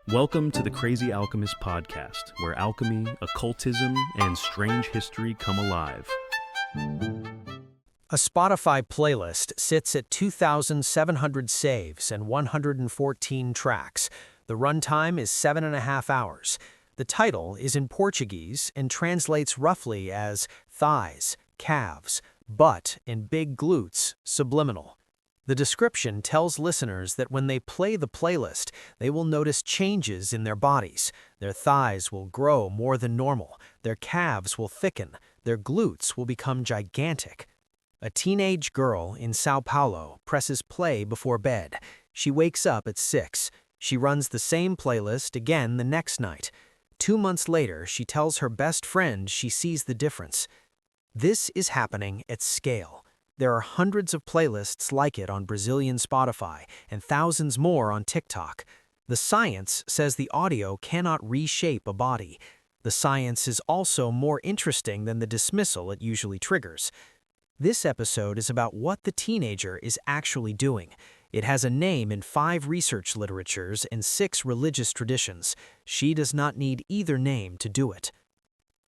Welcome to the Crazy Alchemist podcast, where alchemy, occultism, and strange history come alive. A Spotify playlist sits at 2,700 saves and 114 tracks. The runtime is 7.5 hours. The title is in Portuguese and translates roughly as thighs, calves, butt, and big glutes, subliminal. The description tells listeners that when they play the playlist, they will notice changes in their bodies. Their thighs will grow more than normal, their calves will thicken, their glutes will become gigantic. A teenage girl in São Paulo presses play before bed. She wakes up at 6. She runs the same playlist again the next night. 2 months later, she tells her best friend she sees the difference. This is happening at scale. There are hundreds of playlists like it on Brazilian Spotify and thousands more on TikTok. The science says the audio cannot reshape a body. The science is also more interesting than the dismissal it usually triggers. This episode is about what the teenager is actually doing. It has a name in 5 research literatures and 6 religious traditions. She does not need either name to do it.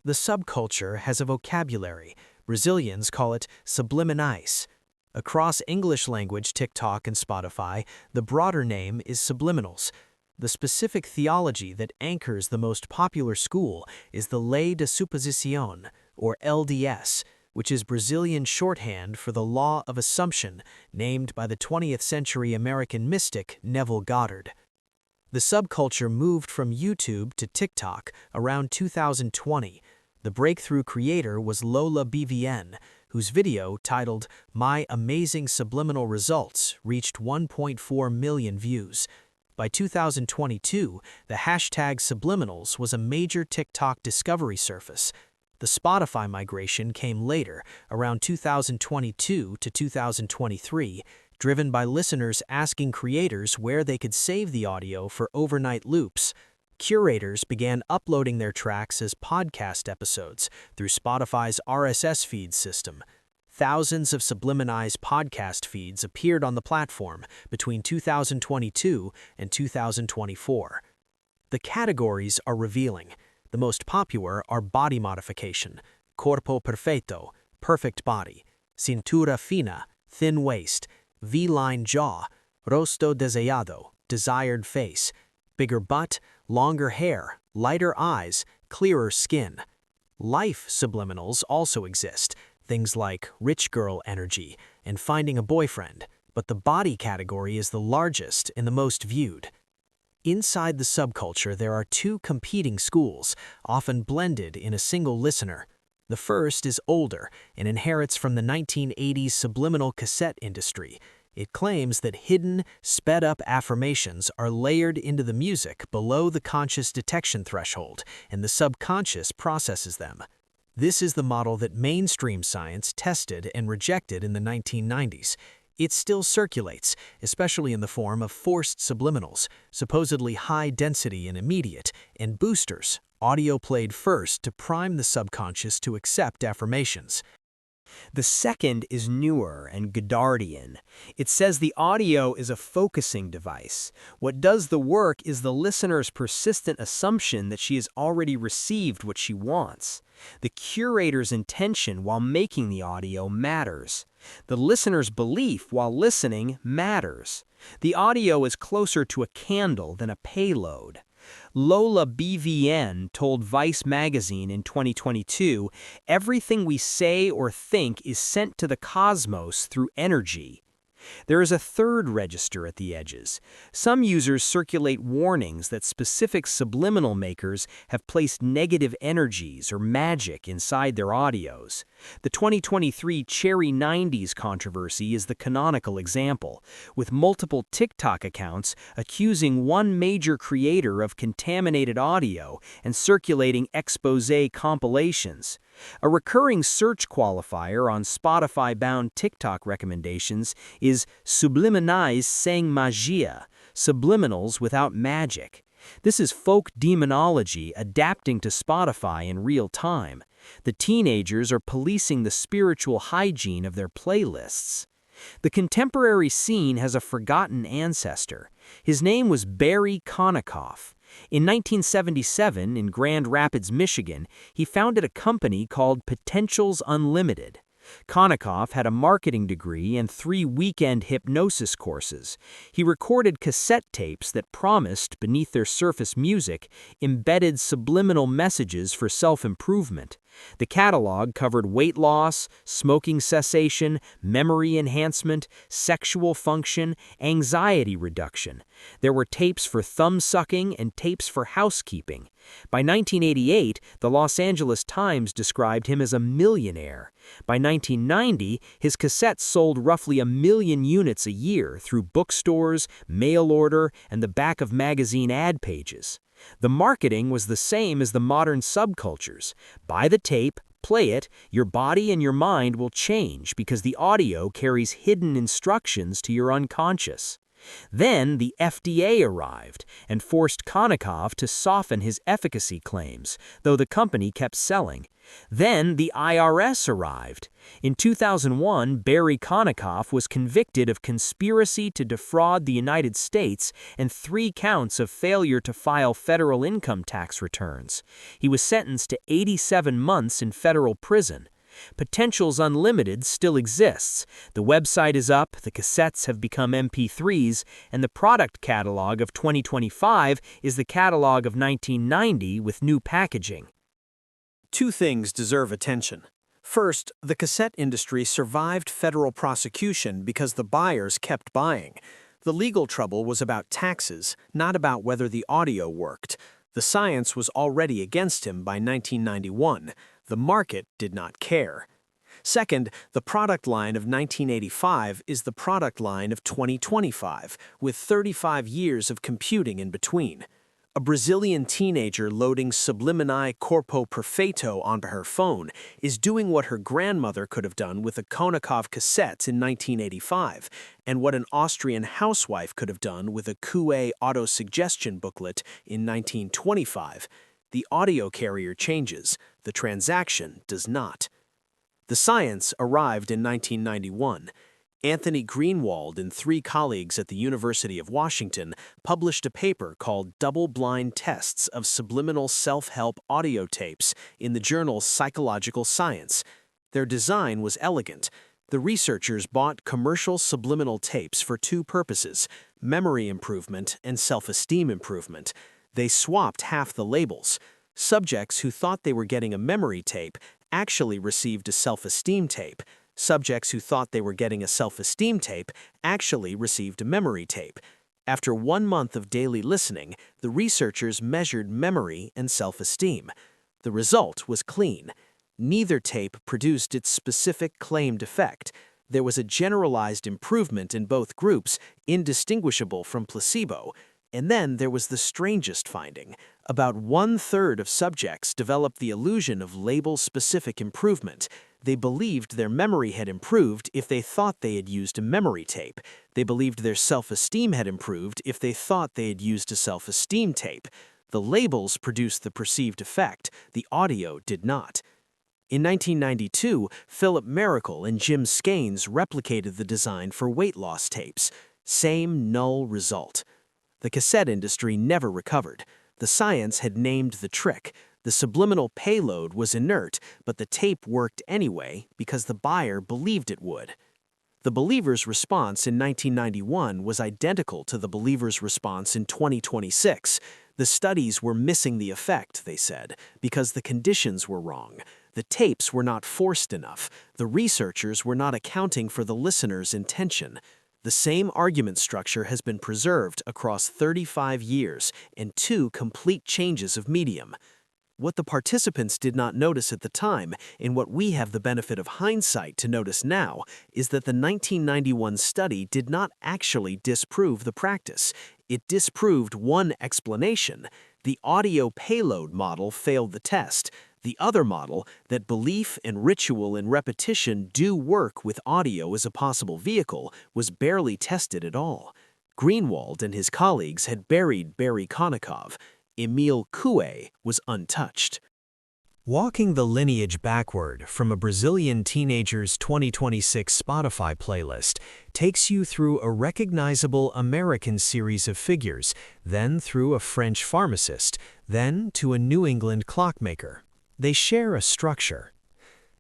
The subculture has a vocabulary. Brazilians call it subliminais. Across English-language TikTok and Spotify, the broader name is subliminals. The specific theology that anchors the most popular school is the Lei da Suposição, or LDS, which is Brazilian shorthand for the law of assumption, named by the 20th century American mystic Neville Goddard. The subculture moved from YouTube to TikTok around 2020. The breakthrough creator was Lola BVN, whose video titled My Amazing Subliminal Results reached 1.4 million views. By 2022, the hashtag subliminals was a major TikTok discovery surface. The Spotify migration came later, around 2022 to 2023, driven by listeners asking creators where they could save the audio for overnight loops. Curators began uploading their tracks as podcast episodes through Spotify's RSS feed system. Thousands of subliminized podcast feeds appeared on the platform between 2022 and 2024. The categories are revealing. The most popular are body modification, corpo perfeito, perfect body, cintura fina, thin waist, V-line jaw, rosto desejado, desired face, bigger butt, longer hair, lighter eyes, clearer skin. Life subliminals also exist, things like rich girl energy and finding a boyfriend, but the body category is the largest and the most viewed. Inside the subculture, there are 2 competing schools, often blended in a single listener. The first is older and inherits from the 1980s subliminal cassette industry. It claims that hidden, sped-up affirmations are layered into the music below the conscious detection threshold, and the subconscious processes them. This is the model that mainstream science tested and rejected in the 1990s. It still circulates, especially in the form of forced subliminals, supposedly high density and immediate, and boosters, audio played first to prime the subconscious to accept affirmations. The second is newer and Godardian. It says the audio is a focusing device. What does the work is the listener's persistent assumption that she has already received what she wants. The curator's intention while making the audio matters. The listener's belief while listening matters. The audio is closer to a candle than a payload. Lola BVN told Vice magazine in 2022, "Everything we say or think is sent to the cosmos through energy." There is a third register at the edges. Some users circulate warnings that specific subliminal makers have placed negative energies or magic inside their audios. The 2023 Cherry 90s controversy is the canonical example, with multiple TikTok accounts accusing one major creator of contaminated audio and circulating exposé compilations. A recurring search qualifier on Spotify-bound TikTok recommendations is subliminais sem magia, subliminals without magic. This is folk demonology adapting to Spotify in real time. The teenagers are policing the spiritual hygiene of their playlists. The contemporary scene has a forgotten ancestor. His name was Barry Konikoff. In 1977, in Grand Rapids, Michigan, he founded a company called Potentials Unlimited. Konikoff had a marketing degree and 3 weekend hypnosis courses. He recorded cassette tapes that promised, beneath their surface music, embedded subliminal messages for self-improvement. The catalog covered weight loss, smoking cessation, memory enhancement, sexual function, anxiety reduction. There were tapes for thumb-sucking and tapes for housekeeping. By 1988, the Los Angeles Times described him as a millionaire. By 1990, his cassettes sold roughly 1 million units a year through bookstores, mail order, and the back of magazine ad pages. The marketing was the same as the modern subcultures. Buy the tape, play it, your body and your mind will change because the audio carries hidden instructions to your unconscious. Then the FDA arrived and forced Konikoff to soften his efficacy claims, though the company kept selling. Then the IRS arrived. In 2001, Barry Konikoff was convicted of conspiracy to defraud the United States and 3 counts of failure to file federal income tax returns. He was sentenced to 87 months in federal prison. Potentials Unlimited still exists. The website is up, the cassettes have become MP3s, and the product catalog of 2025 is the catalog of 1990 with new packaging. 2 things deserve attention. First, the cassette industry survived federal prosecution because the buyers kept buying. The legal trouble was about taxes, not about whether the audio worked. The science was already against him by 1991. The market did not care. Second, the product line of 1985 is the product line of 2025, with 35 years of computing in between. A Brazilian teenager loading Subliminal Corpo Perfeito onto her phone is doing what her grandmother could have done with a Konikoff cassette in 1985, and what an Austrian housewife could have done with a Coué auto-suggestion booklet in 1925. The audio carrier changes, the transaction does not. The science arrived in 1991. Anthony Greenwald and 3 colleagues at the University of Washington published a paper called Double-Blind Tests of Subliminal Self-Help Audio Tapes in the journal Psychological Science. Their design was elegant. The researchers bought commercial subliminal tapes for 2 purposes: memory improvement and self-esteem improvement. They swapped half the labels. Subjects who thought they were getting a memory tape actually received a self-esteem tape. Subjects who thought they were getting a self-esteem tape actually received a memory tape. After 1 month of daily listening, the researchers measured memory and self-esteem. The result was clean. Neither tape produced its specific claimed effect. There was a generalized improvement in both groups, indistinguishable from placebo. And then there was the strangest finding. About 1/3 of subjects developed the illusion of label-specific improvement. They believed their memory had improved if they thought they had used a memory tape. They believed their self-esteem had improved if they thought they had used a self-esteem tape. The labels produced the perceived effect, the audio did not. In 1992, Philip Miracle and Jim Skanes replicated the design for weight loss tapes. Same null result. The cassette industry never recovered. The science had named the trick. The subliminal payload was inert, but the tape worked anyway because the buyer believed it would. The believer's response in 1991 was identical to the believer's response in 2026. The studies were missing the effect, they said, because the conditions were wrong. The tapes were not forced enough. The researchers were not accounting for the listener's intention. The same argument structure has been preserved across 35 years and 2 complete changes of medium. What the participants did not notice at the time, and what we have the benefit of hindsight to notice now, is that the 1991 study did not actually disprove the practice. It disproved one explanation. The audio payload model failed the test. The other model, that belief and ritual and repetition do work with audio as a possible vehicle, was barely tested at all. Greenwald and his colleagues had buried Barry Konikoff. Emil Coué was untouched. Walking the lineage backward from a Brazilian teenager's 2026 Spotify playlist takes you through a recognizable American series of figures, then through a French pharmacist, then to a New England clockmaker. They share a structure.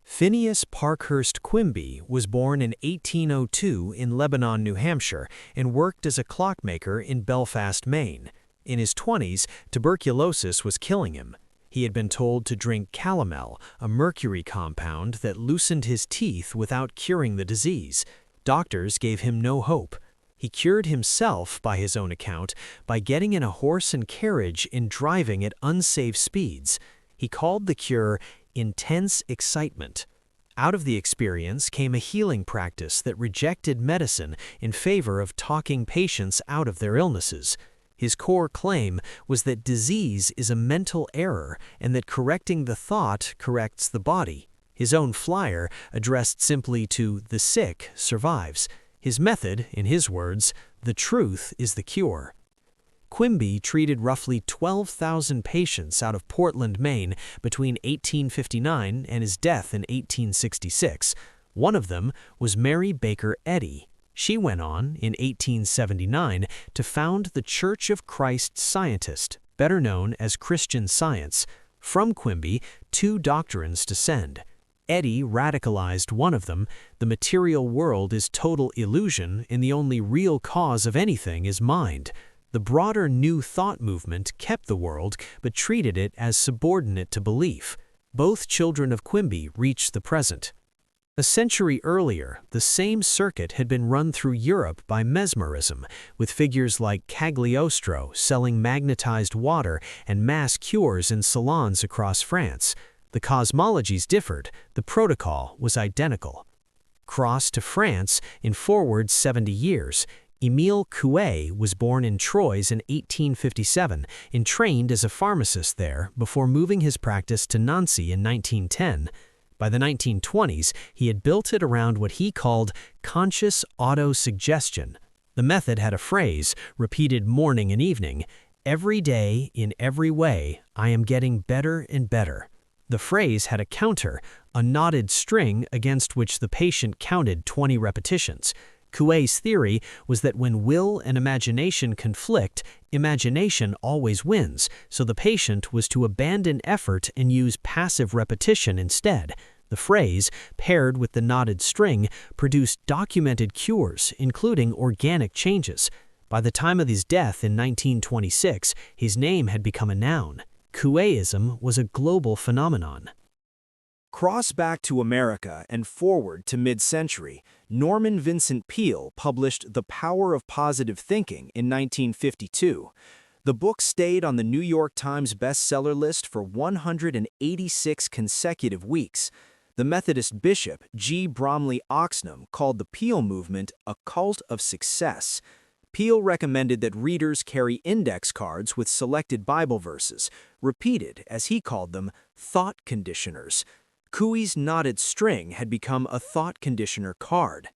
Phineas Parkhurst Quimby was born in 1802 in Lebanon, New Hampshire, and worked as a clockmaker in Belfast, Maine. In his 20s, tuberculosis was killing him. He had been told to drink calomel, a mercury compound that loosened his teeth without curing the disease. Doctors gave him no hope. He cured himself, by his own account, by getting in a horse and carriage and driving at unsafe speeds. He called the cure intense excitement. Out of the experience came a healing practice that rejected medicine in favor of talking patients out of their illnesses. His core claim was that disease is a mental error and that correcting the thought corrects the body. His own flyer, addressed simply to the sick, survives. His method, in his words, the truth is the cure. Quimby treated roughly 12,000 patients out of Portland, Maine between 1859 and his death in 1866. One of them was Mary Baker Eddy. She went on, in 1879, to found the Church of Christ Scientist, better known as Christian Science. From Quimby, two doctrines descend. Eddy radicalized one of them: the material world is total illusion and the only real cause of anything is mind. The broader New Thought movement kept the world but treated it as subordinate to belief. Both children of Quimby reached the present. A century earlier, the same circuit had been run through Europe by mesmerism, with figures like Cagliostro selling magnetized water and mass cures in salons across France. The cosmologies differed, the protocol was identical. Cross to France in forward 70 years, Émile Coué was born in Troyes in 1857 and trained as a pharmacist there before moving his practice to Nancy in 1910. By the 1920s, he had built it around what he called conscious auto-suggestion. The method had a phrase, repeated morning and evening: "Every day, in every way, I am getting better and better." The phrase had a counter, a knotted string against which the patient counted 20 repetitions. Coué's theory was that when will and imagination conflict, imagination always wins, so the patient was to abandon effort and use passive repetition instead. The phrase, paired with the knotted string, produced documented cures, including organic changes. By the time of his death in 1926, his name had become a noun. Couéism was a global phenomenon. Cross back to America and forward to mid-century, Norman Vincent Peale published The Power of Positive Thinking in 1952. The book stayed on the New York Times bestseller list for 186 consecutive weeks. The Methodist bishop G. Bromley Oxnam called the Peale movement a cult of success. Peale recommended that readers carry index cards with selected Bible verses, repeated, as he called them, thought conditioners. Coué's knotted string had become a thought conditioner card.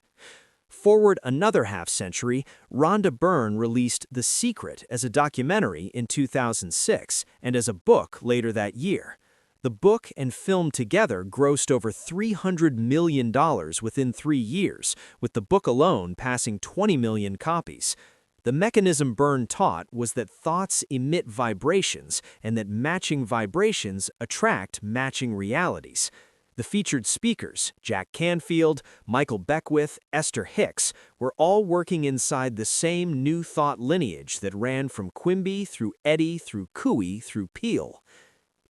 Forward another half-century, Rhonda Byrne released The Secret as a documentary in 2006 and as a book later that year. The book and film together grossed over $300 million within 3 years, with the book alone passing 20 million copies. The mechanism Byrne taught was that thoughts emit vibrations and that matching vibrations attract matching realities. The featured speakers, Jack Canfield, Michael Beckwith, Esther Hicks, were all working inside the same New Thought lineage that ran from Quimby through Eddy through Coué through Peale.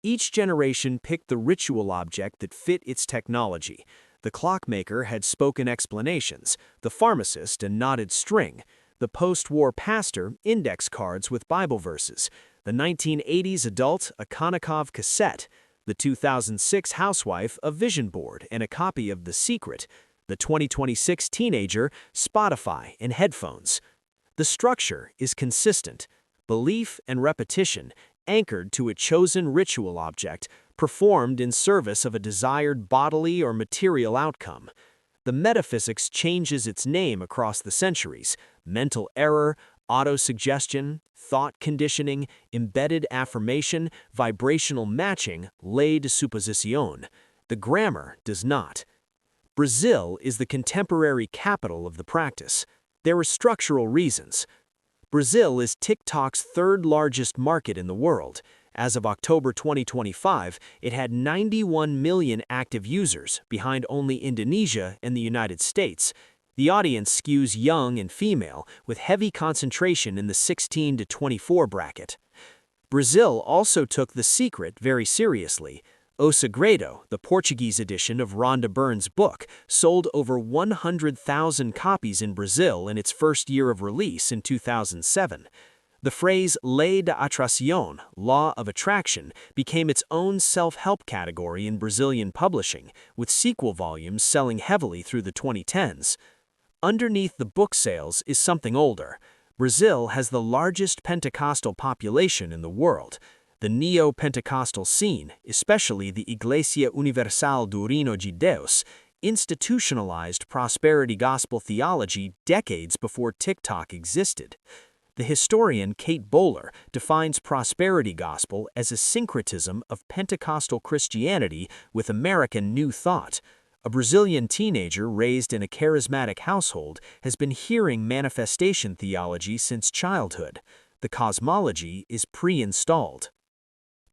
Each generation picked the ritual object that fit its technology. The clockmaker had spoken explanations, the pharmacist a knotted string, the post-war pastor index cards with Bible verses, the 1980s adult a Konikov cassette, the 2006 housewife a vision board and a copy of The Secret, the 2026 teenager Spotify and headphones. The structure is consistent: belief and repetition, anchored to a chosen ritual object, performed in service of a desired bodily or material outcome. The metaphysics changes its name across the centuries: mental error, autosuggestion, thought conditioning, embedded affirmation, vibrational matching, lei de supposition. The grammar does not. Brazil is the contemporary capital of the practice. There are structural reasons. Brazil is TikTok's third largest market in the world. As of October 2025, it had 91 million active users, behind only Indonesia and the United States. The audience skews young and female, with heavy concentration in the 16 to 24 bracket. Brazil also took The Secret very seriously. O Segredo, the Portuguese edition of Rhonda Byrne's book, sold over 100,000 copies in Brazil in its first year of release in 2007. The phrase lei da atração, law of attraction, became its own self-help category in Brazilian publishing, with sequel volumes selling heavily through the 2010s. Underneath the book sales is something older. Brazil has the largest Pentecostal population in the world. The neo-Pentecostal scene, especially the Iglesia Universal do Reino de Deus, institutionalized prosperity gospel theology decades before TikTok existed. The historian Kate Bowler defines prosperity gospel as a syncretism of Pentecostal Christianity with American New Thought. A Brazilian teenager raised in a charismatic household has been hearing manifestation theology since childhood. The cosmology is pre-installed.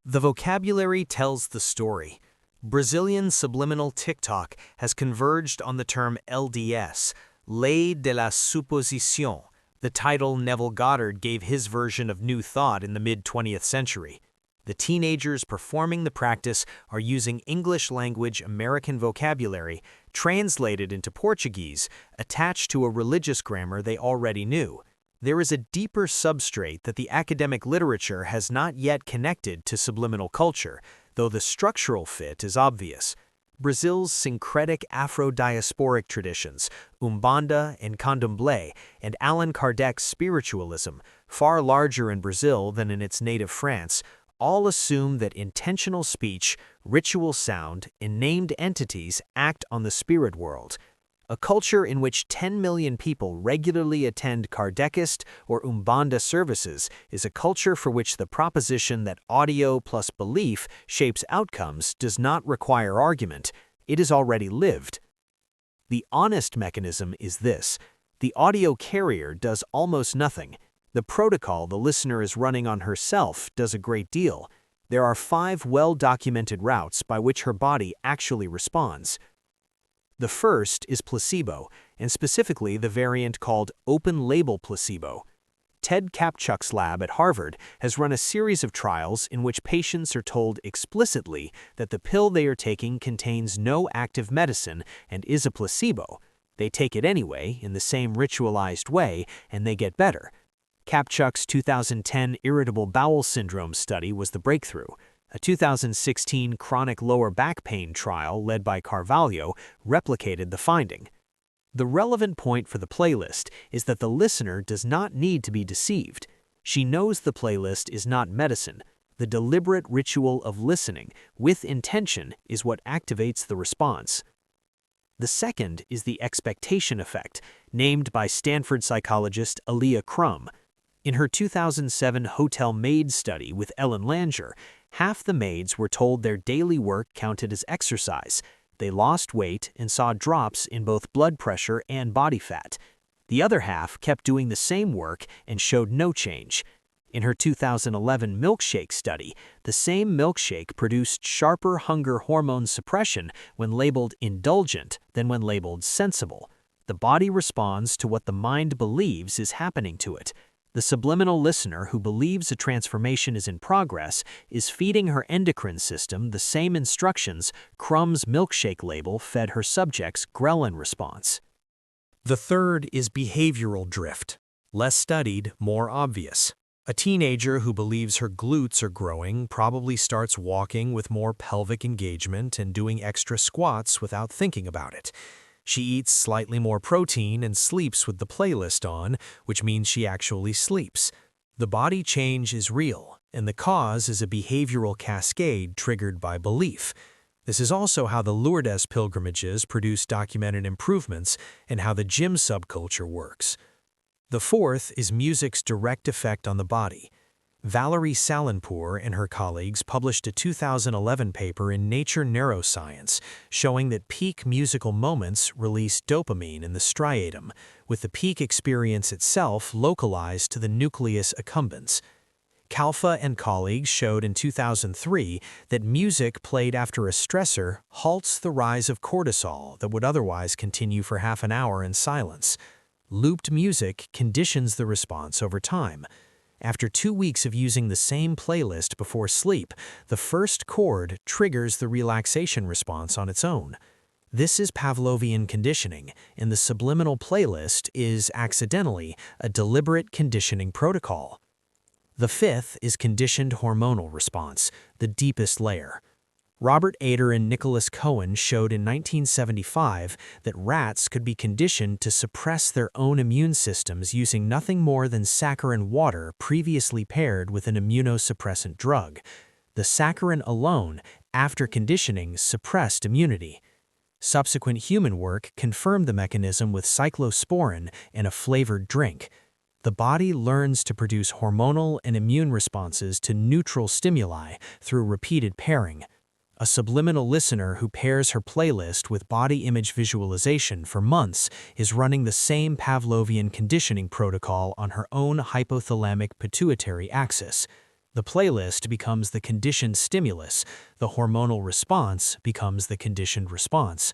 The vocabulary tells the story. Brazilian subliminal TikTok has converged on the term LDS, Lei de la Supposition, the title Neville Goddard gave his version of New Thought in the mid-20th century. The teenagers performing the practice are using English-language American vocabulary translated into Portuguese, attached to a religious grammar they already knew. There is a deeper substrate that the academic literature has not yet connected to subliminal culture, though the structural fit is obvious. Brazil's syncretic Afro-diasporic traditions, Umbanda and Candomblé, and Allan Kardec's spiritualism, far larger in Brazil than in its native France, all assume that intentional speech, ritual sound, and named entities act on the spirit world. A culture in which 10 million people regularly attend Kardecist or Umbanda services is a culture for which the proposition that audio plus belief shapes outcomes does not require argument. It is already lived. The honest mechanism is this. The audio carrier does almost nothing. The protocol the listener is running on herself does a great deal. There are 5 well-documented routes by which her body actually responds. The first is placebo, and specifically the variant called open-label placebo. Ted Kapchuk's lab at Harvard has run a series of trials in which patients are told explicitly that the pill they are taking contains no active medicine and is a placebo. They take it anyway, in the same ritualized way, and they get better. Kapchuk's 2010 irritable bowel syndrome study was the breakthrough. A 2016 chronic lower back pain trial led by Carvalho replicated the finding. The relevant point for the playlist is that the listener does not need to be deceived. She knows the playlist is not medicine. The deliberate ritual of listening with intention is what activates the response. The second is the expectation effect, named by Stanford psychologist Aaliyah Crum. In her 2007 hotel maid study with Ellen Langer, half the maids were told their daily work counted as exercise. They lost weight and saw drops in both blood pressure and body fat. The other half kept doing the same work and showed no change. In her 2011 milkshake study, the same milkshake produced sharper hunger hormone suppression when labeled indulgent than when labeled sensible. The body responds to what the mind believes is happening to it. The subliminal listener who believes a transformation is in progress is feeding her endocrine system the same instructions Crum's milkshake label fed her subject's ghrelin response. The third is behavioral drift. Less studied, more obvious. A teenager who believes her glutes are growing probably starts walking with more pelvic engagement and doing extra squats without thinking about it. She eats slightly more protein and sleeps with the playlist on, which means she actually sleeps. The body change is real, and the cause is a behavioral cascade triggered by belief. This is also how the Lourdes pilgrimages produce documented improvements and how the gym subculture works. The fourth is music's direct effect on the body. Valerie Salenpour and her colleagues published a 2011 paper in Nature Neuroscience showing that peak musical moments release dopamine in the striatum, with the peak experience itself localized to the nucleus accumbens. Kalfa and colleagues showed in 2003 that music played after a stressor halts the rise of cortisol that would otherwise continue for half an hour in silence. Looped music conditions the response over time. After 2 weeks of using the same playlist before sleep, the first chord triggers the relaxation response on its own. This is Pavlovian conditioning, and the subliminal playlist is, accidentally, a deliberate conditioning protocol. The fifth is conditioned hormonal response, the deepest layer. Robert Ader and Nicholas Cohen showed in 1975 that rats could be conditioned to suppress their own immune systems using nothing more than saccharin water previously paired with an immunosuppressant drug. The saccharin alone, after conditioning, suppressed immunity. Subsequent human work confirmed the mechanism with cyclosporin and a flavored drink. The body learns to produce hormonal and immune responses to neutral stimuli through repeated pairing. A subliminal listener who pairs her playlist with body image visualization for months is running the same Pavlovian conditioning protocol on her own hypothalamic pituitary axis. The playlist becomes the conditioned stimulus, the hormonal response becomes the conditioned response.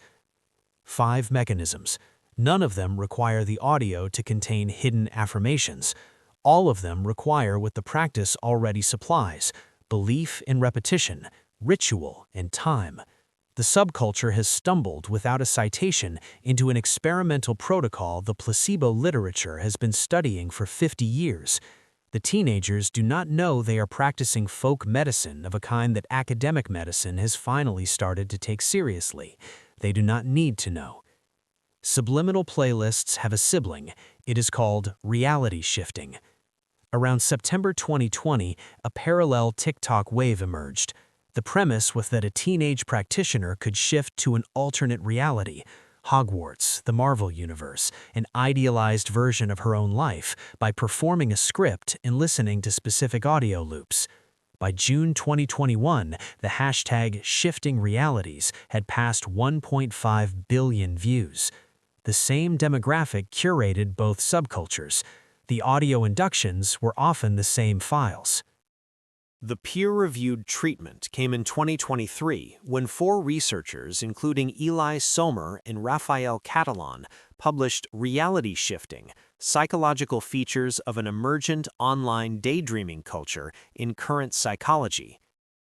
5 mechanisms. None of them require the audio to contain hidden affirmations. All of them require what the practice already supplies: belief in repetition, ritual, and time. The subculture has stumbled without a citation into an experimental protocol the placebo literature has been studying for 50 years. The teenagers do not know they are practicing folk medicine of a kind that academic medicine has finally started to take seriously. They do not need to know. Subliminal playlists have a sibling. It is called reality shifting. Around September 2020, a parallel TikTok wave emerged. The premise was that a teenage practitioner could shift to an alternate reality, Hogwarts, the Marvel Universe, an idealized version of her own life, by performing a script and listening to specific audio loops. By June 2021, the hashtag Shifting Realities had passed 1.5 billion views. The same demographic curated both subcultures. The audio inductions were often the same files. The peer-reviewed treatment came in 2023 when 4 researchers, including Eli Sommer and Raphael Catalan, published Reality Shifting: Psychological Features of an Emergent Online Daydreaming Culture in Current Psychology.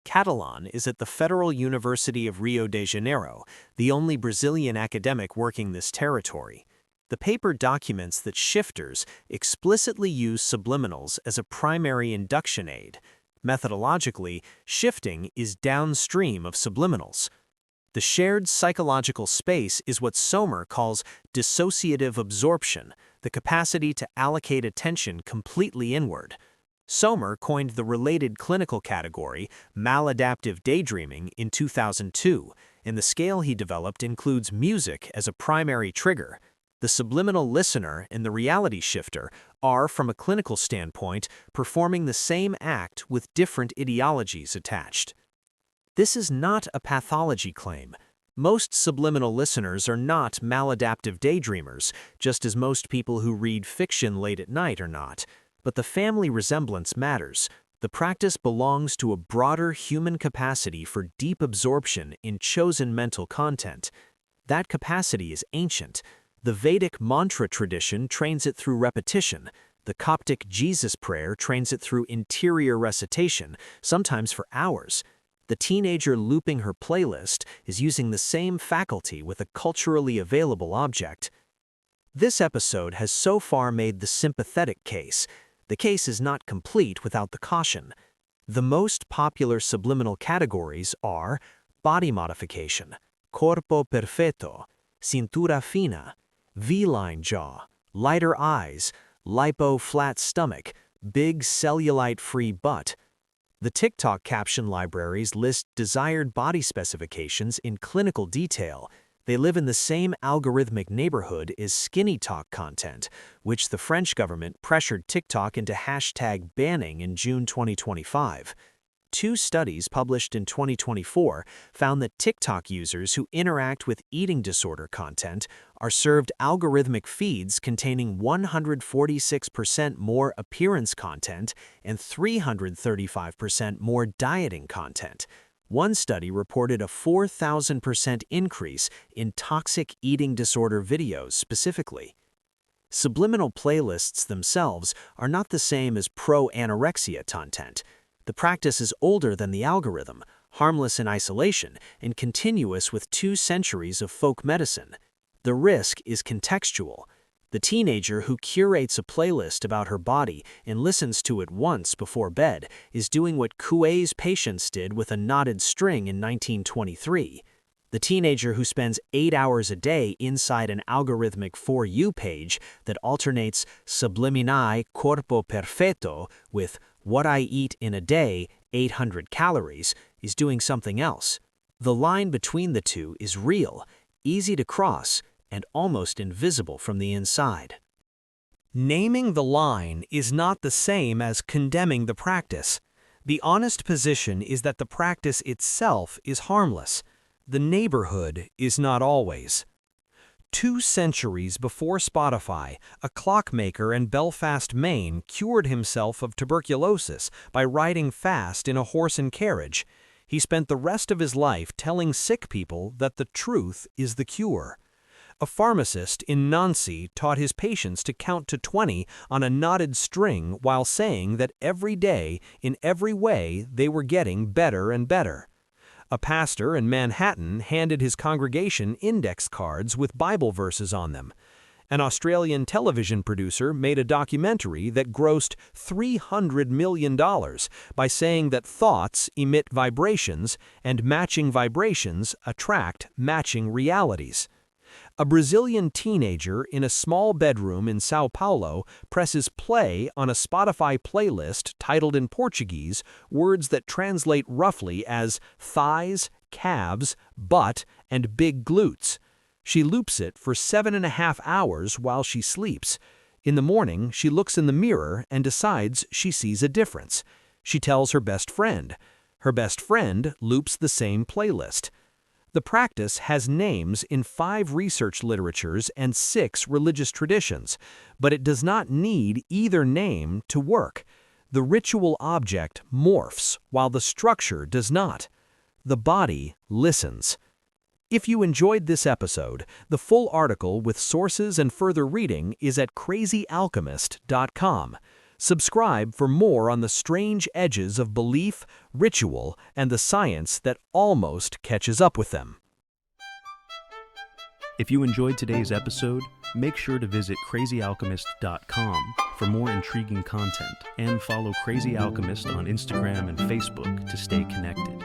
Catalan is at the Federal University of Rio de Janeiro, the only Brazilian academic working this territory. The paper documents that shifters explicitly use subliminals as a primary induction aid. Methodologically, shifting is downstream of subliminals. The shared psychological space is what Sommer calls dissociative absorption, the capacity to allocate attention completely inward. Sommer coined the related clinical category, maladaptive daydreaming, in 2002, and the scale he developed includes music as a primary trigger. The subliminal listener and the reality shifter are, from a clinical standpoint, performing the same act with different ideologies attached. This is not a pathology claim. Most subliminal listeners are not maladaptive daydreamers, just as most people who read fiction late at night are not. But the family resemblance matters. The practice belongs to a broader human capacity for deep absorption in chosen mental content. That capacity is ancient. The Vedic mantra tradition trains it through repetition. The Coptic Jesus prayer trains it through interior recitation, sometimes for hours. The teenager looping her playlist is using the same faculty with a culturally available object. This episode has so far made the sympathetic case. The case is not complete without the caution. The most popular subliminal categories are body modification, corpo perfetto, cintura fina, V-line jaw, lighter eyes, lipo flat stomach, big cellulite-free butt. The TikTok caption libraries list desired body specifications in clinical detail. They live in the same algorithmic neighborhood as skinny talk content, which the French government pressured TikTok into hashtag banning in June 2025. Two studies published in 2024 found that TikTok users who interact with eating disorder content are served algorithmic feeds containing 146% more appearance content and 335% more dieting content. One study reported a 4,000% increase in toxic eating disorder videos specifically. Subliminal playlists themselves are not the same as pro-anorexia content. The practice is older than the algorithm, harmless in isolation, and continuous with 2 centuries of folk medicine. The risk is contextual. The teenager who curates a playlist about her body and listens to it once before bed is doing what Coué's patients did with a knotted string in 1923. The teenager who spends 8 hours a day inside an algorithmic For You page that alternates Subliminal corpo perfetto with what I eat in a day, 800 calories, is doing something else. The line between the two is real, easy to cross, and almost invisible from the inside. Naming the line is not the same as condemning the practice. The honest position is that the practice itself is harmless. The neighborhood is not always. 2 centuries before Spotify, a clockmaker in Belfast, Maine, cured himself of tuberculosis by riding fast in a horse and carriage. He spent the rest of his life telling sick people that the truth is the cure. A pharmacist in Nancy taught his patients to count to 20 on a knotted string while saying that every day, in every way, they were getting better and better. A pastor in Manhattan handed his congregation index cards with Bible verses on them. An Australian television producer made a documentary that grossed $300 million by saying that thoughts emit vibrations and matching vibrations attract matching realities. A Brazilian teenager in a small bedroom in São Paulo presses play on a Spotify playlist titled in Portuguese words that translate roughly as thighs, calves, butt, and big glutes. She loops it for 7.5 hours while she sleeps. In the morning, she looks in the mirror and decides she sees a difference. She tells her best friend. Her best friend loops the same playlist. The practice has names in 5 research literatures and 6 religious traditions, but it does not need either name to work. The ritual object morphs while the structure does not. The body listens. If you enjoyed this episode, the full article with sources and further reading is at crazyalchemist.com. Subscribe for more on the strange edges of belief, ritual, and the science that almost catches up with them. If you enjoyed today's episode, make sure to visit crazyalchemist.com for more intriguing content and follow Crazy Alchemist on Instagram and Facebook to stay connected.